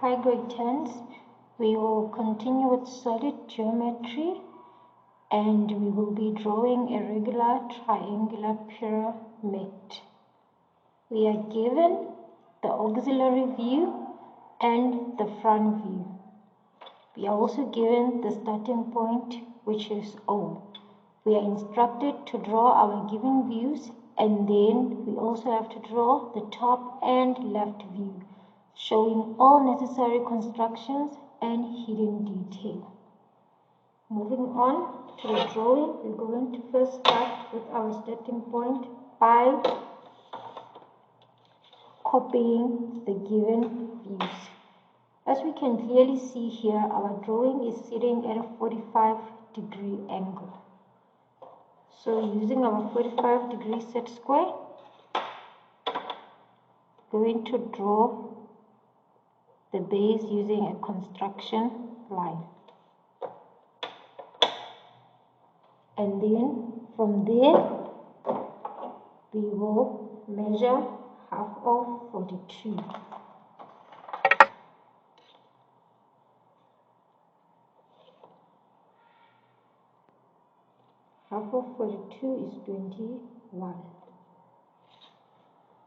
Hi grade 10s, we will continue with solid geometry and we will be drawing a regular triangular pyramid. We are given the auxiliary view and the front view. We are also given the starting point, which is O. We are instructed to draw our given views, and then we also have to draw the top and left view, showing all necessary constructions and hidden detail. Moving on to the drawing, we're going to first start with our starting point by copying the given views. As we can clearly see here, our drawing is sitting at a 45-degree angle. So using our 45-degree set square, we're going to draw the base using a construction line. And then from there, we will measure half of 42. Half of 42 is 21.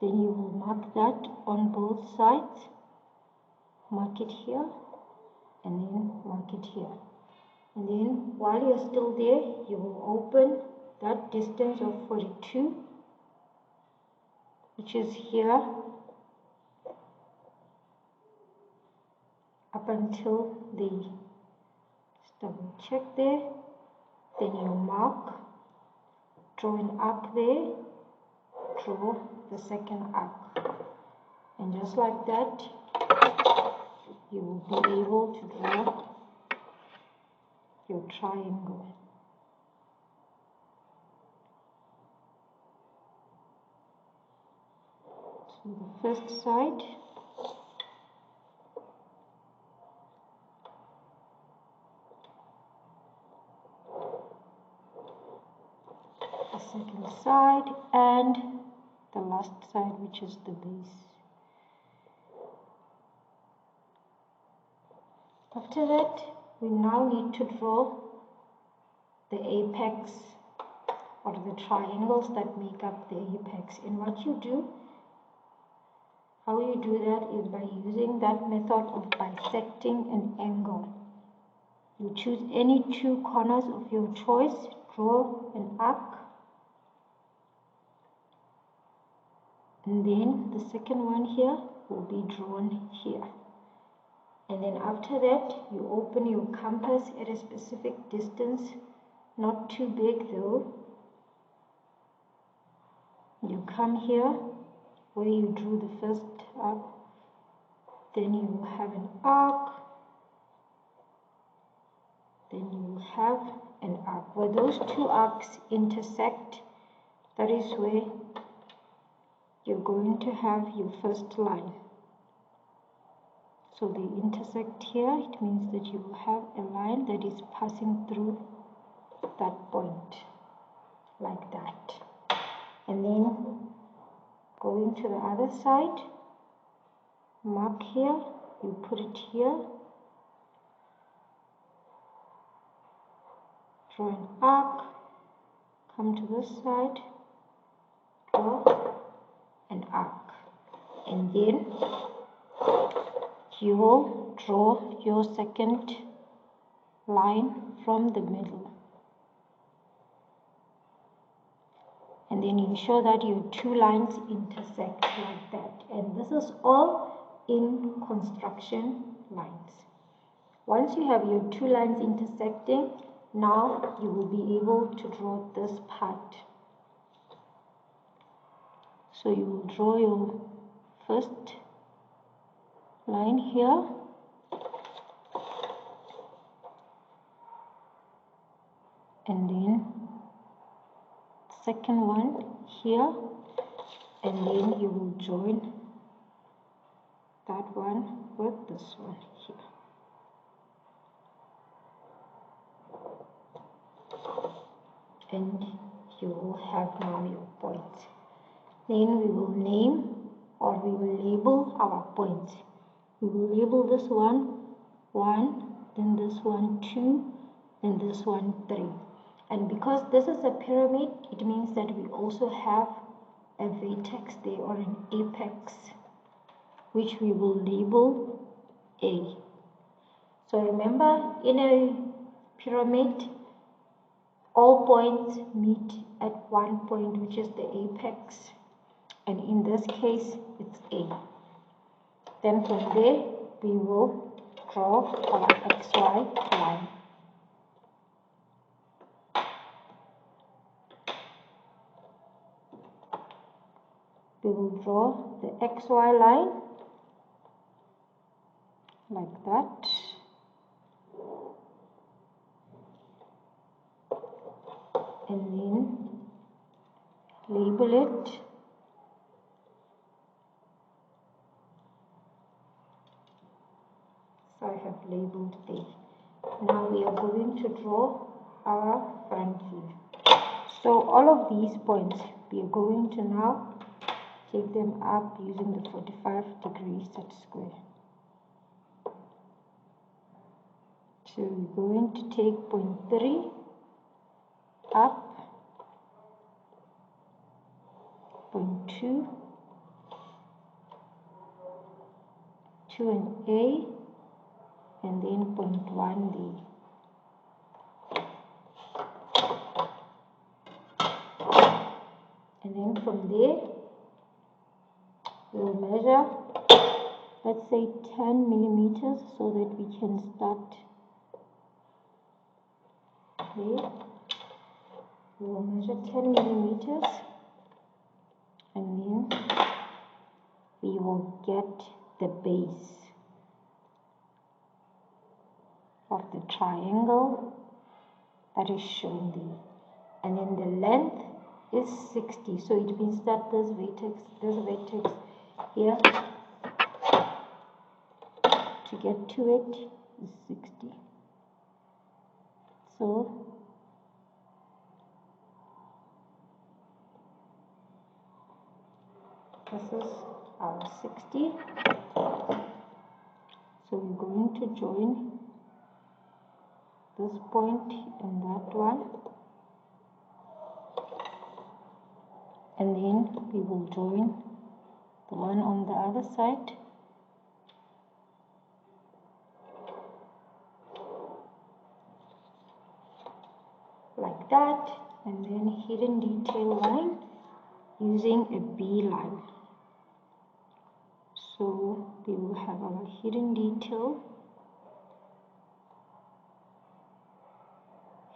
Then you will mark that on both sides. Mark it here and then mark it here. And then while you're still there, you will open that distance of 42, which is here, up until the double check there. Then you mark, draw an arc there, draw the second arc. And just like that, you will be able to draw your triangle. So the first side, the second side, and the last side, which is the base. After that, we now need to draw the apex or the triangles that make up the apex. And what you do, how you do that is by using that method of bisecting an angle. You choose any two corners of your choice, draw an arc, and then the second one here will be drawn here. And then after that, you open your compass at a specific distance, not too big though. You come here where you drew the first arc, then you will have an arc, then you will have an arc. Where those two arcs intersect, that is where you're going to have your first line. So they intersect here, it means that you will have a line that is passing through that point, like that. And then going to the other side, mark here, you put it here, draw an arc, come to this side, draw an arc, and then you will draw your second line from the middle. And then ensure that your two lines intersect like that. And this is all in construction lines. Once you have your two lines intersecting, now you will be able to draw this part. So you will draw your first line here, and then second one here, and then you will join that one with this one here. And you will have now your points. Then we will name or we will label our points. We will label this one 1, then this one 2, then this one 3. And because this is a pyramid, it means that we also have a vertex there, or an apex, which we will label A. So remember, in a pyramid, all points meet at one point, which is the apex, and in this case it's A. Then from there we will draw our XY line. We will draw the XY line like that. And then label it. So I have labeled A. Now we are going to draw our front view. So all of these points, we are going to now take them up using the 45 degree set square. So we're going to take point 3 up, point 2 to an A, and then point 1 there. And then from there, we'll measure, let's say 10 millimeters, so that we can start there. We'll measure 10 millimeters, and then we will get the base of the triangle that is shown there. And then the length is 60, so it means that this vertex here, to get to it, is 60. So this is our 60. So we're going to join this point and that one, and then we will join the one on the other side. Like that, and then hidden detail line using a B line. So we will have our hidden detail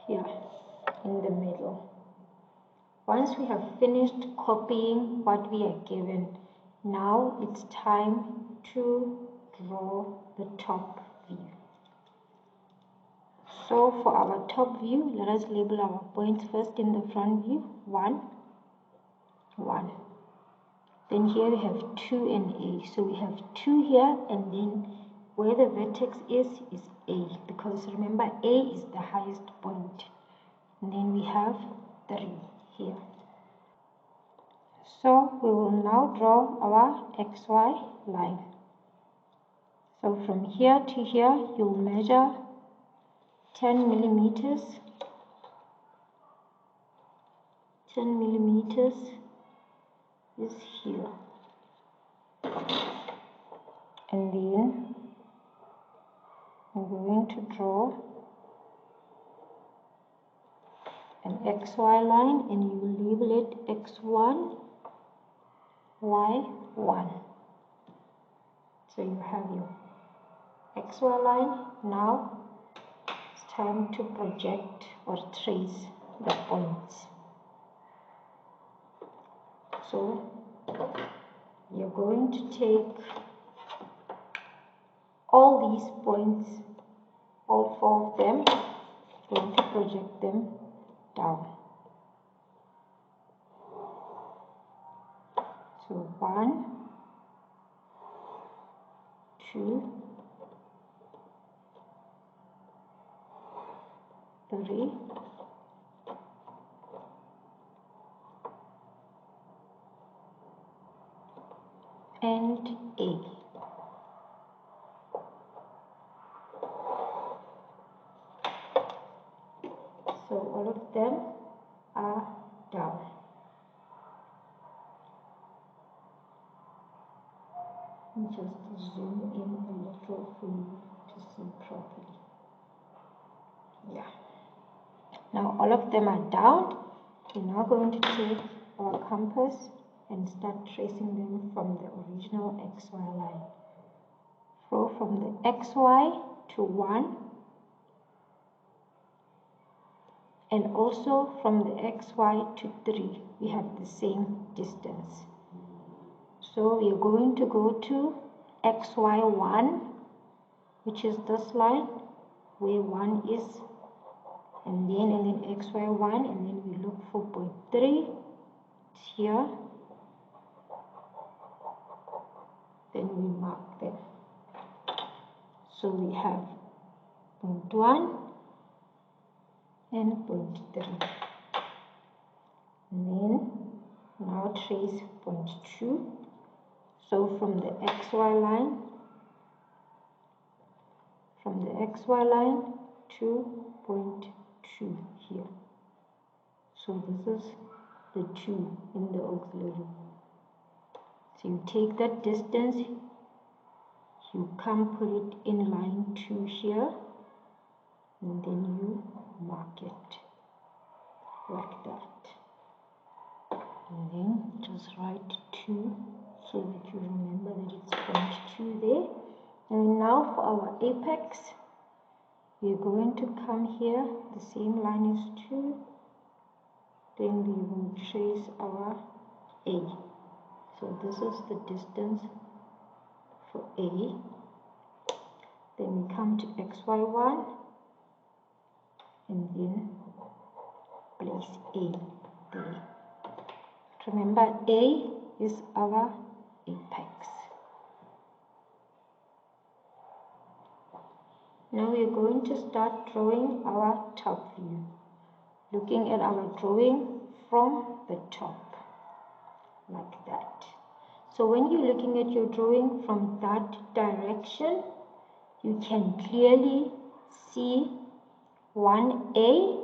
here in the middle. Once we have finished copying what we are given, now it's time to draw the top view. So for our top view, let us label our points first in the front view. 1, 1. Then here we have 2 and A. So we have 2 here, and then where the vertex is A, because remember A is the highest point. And then we have 3 here. So we will now draw our XY line. So from here to here, you'll measure 10 millimeters. 10 millimeters is here. And then I'm going to draw an XY line, and you will label it X1, Y1. So you have your XY line. Now it's time to project or trace the points. So you're going to take all these points, all 4 of them, going to project them down. So 1, 2, 3, and A. just zoom in a little for you to see properly. Yeah. Now all of them are down. We're now going to take our compass and start tracing them from the original XY line. So from the XY to 1, and also from the XY to 3, we have the same distance. So we are going to go to XY1, which is this line where 1 is, and then XY1, and then we look for point 3, it's here, then we mark them. So we have point 1 and point 3. And then now trace point 2. So from the XY line, to point 2 here. So this is the 2 in the auxiliary. So you take that distance, you come put it in line 2 here, and then you mark it like that. And then just write 2 so that you remember that it's point 2 there. And now for our apex, we're going to come here, the same line is 2, then we will trace our A. So this is the distance for A. Then we come to XY1 and then place A there. Remember, A is our apex. Now we are going to start drawing our top view, looking at our drawing from the top, like that. So when you're looking at your drawing from that direction, you can clearly see 1A.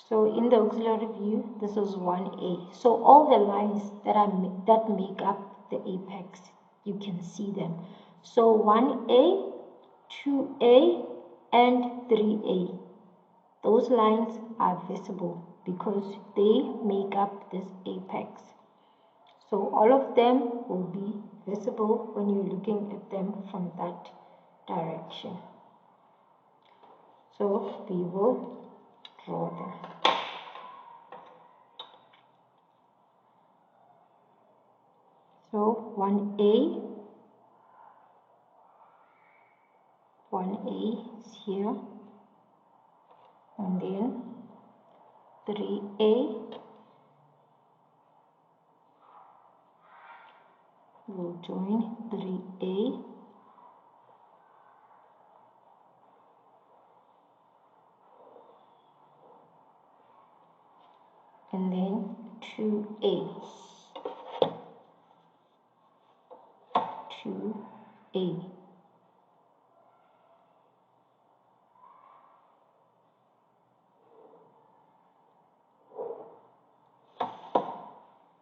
So in the auxiliary view, this is 1A. So all the lines that make up the apex, you can see them. So 1A, 2A, and 3A. Those lines are visible because they make up this apex. So all of them will be visible when you're looking at them from that direction. So we will draw them. So 1A is here, and then 3A will join 3A, and then 2A.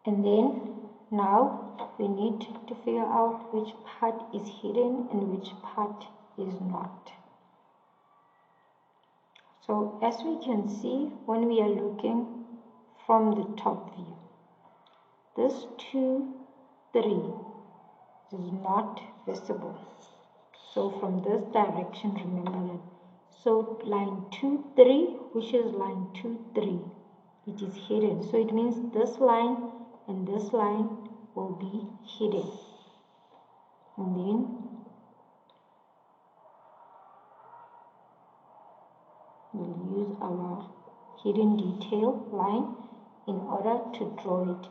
And then now we need to figure out which part is hidden and which part is not. So as we can see when we are looking from the top view, this 2, 3 is not visible. So from this direction, remember that. So line 2, 3, which is line 2, 3, it is hidden. So it means this line and this line will be hidden. And then we'll use our hidden detail line in order to draw it.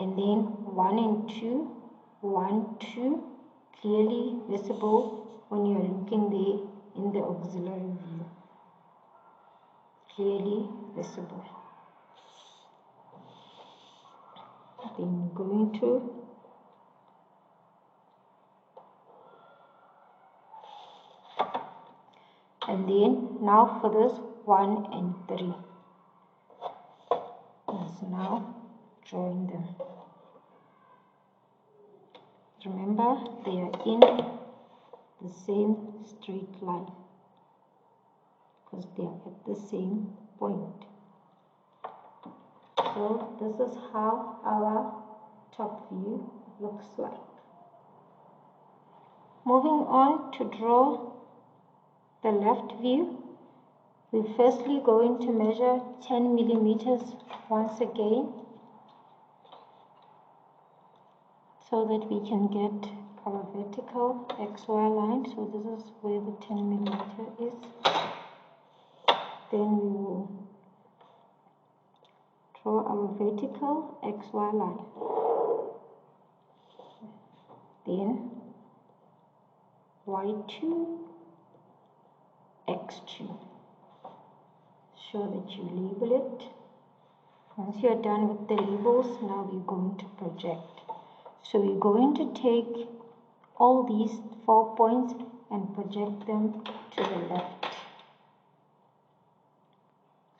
And then 1 and 2, 1, 2, clearly visible when you are looking there in the auxiliary view. Clearly visible. Then going to and then now for this 1 and 3 is now drawing them. Remember, they are in the same straight line because they are at the same point. So this is how our top view looks like. Moving on to draw the left view, we're firstly going to measure 10 millimeters once again so that we can get our vertical XY line. So this is where the 10 millimeter is. Then we will draw our vertical XY line. Then Y2, X2. Sure that you label it. Once you are done with the labels, now we're going to project. So we're going to take all these 4 points and project them to the left.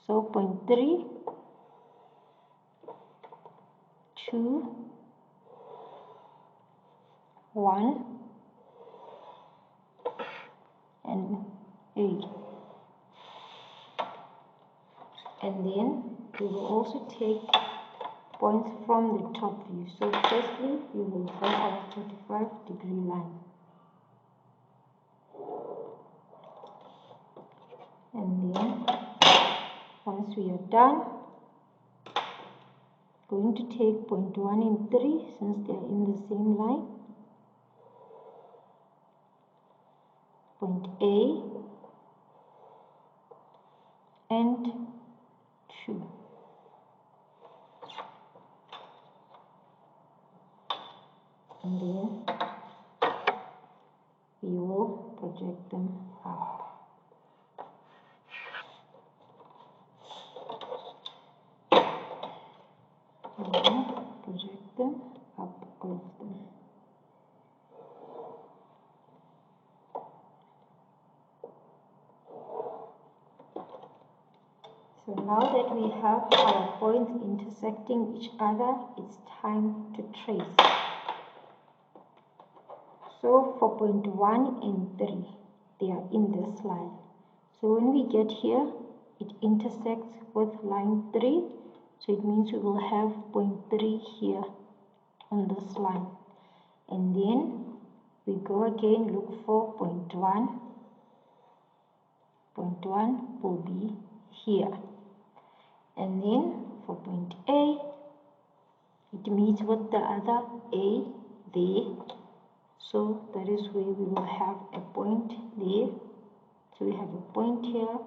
So point 3, 2, 1, and A. And then we will also take points from the top view. So firstly, we will draw our 45-degree line. And then, once we are done, going to take point 1 and 3 since they are in the same line. Point A and 2. And then we will project them up. And then project them up, all of them. So now that we have our points intersecting each other, it's time to trace. So for point 1 and 3, they are in this line. So when we get here, it intersects with line 3. So it means we will have point 3 here on this line. And then we go again, look for point 1. Point 1 will be here. And then for point A, it meets with the other A there. So that is where we will have a point there. So we have a point here,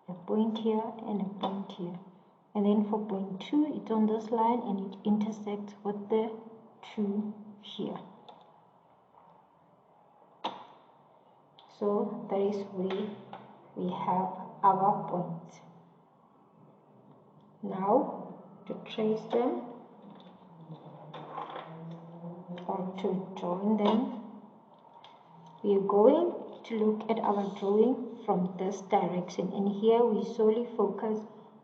a point here, and a point here. And then for point 2, it's on this line and it intersects with the 2 here. So that is where we have our points. Now to trace them or to join them, we are going to look at our drawing from this direction, and here we solely focus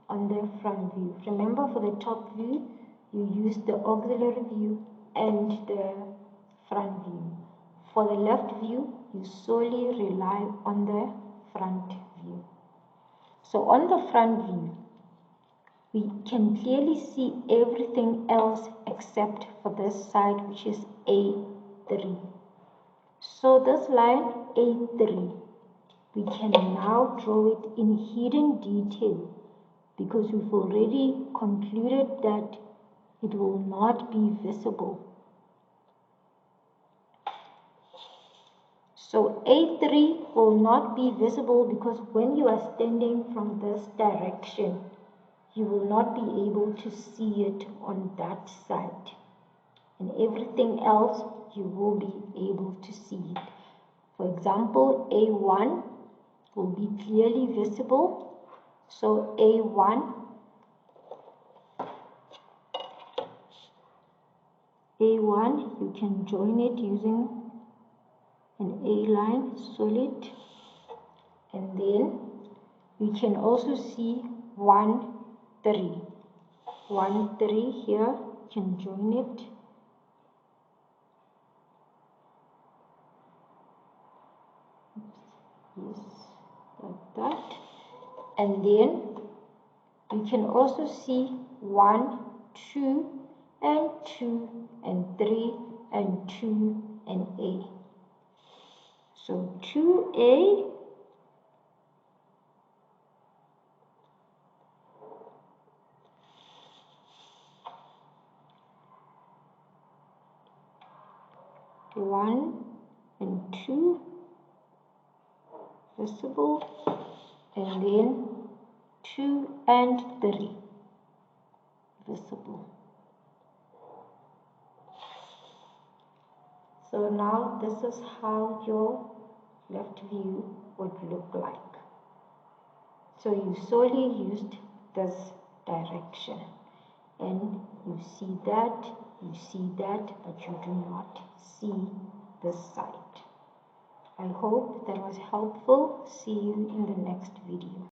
on the front view. Remember, for the top view you use the auxiliary view and the front view. For the left view you solely rely on the front view. So on the front view we can clearly see everything else except for this side, which is A3. So this line A3, we can now draw it in hidden detail because we've already concluded that it will not be visible. So A3 will not be visible because when you are standing from this direction, you will not be able to see it on that side. And everything else you will be able to see it. For example, A1 will be clearly visible. So A1 you can join it using an A line solid, and then we can also see 1, 3. 1, 3 here, you can join it. Yes, like that. And then you can also see 1, 2, and 2, and 3, and 2, and A. So 2A, 1 and 2 visible, and then 2 and 3 visible. So now this is how your left view would look like. So you solely used this direction, and you see that, but you do not see this side. I hope that was helpful. See you in the next video.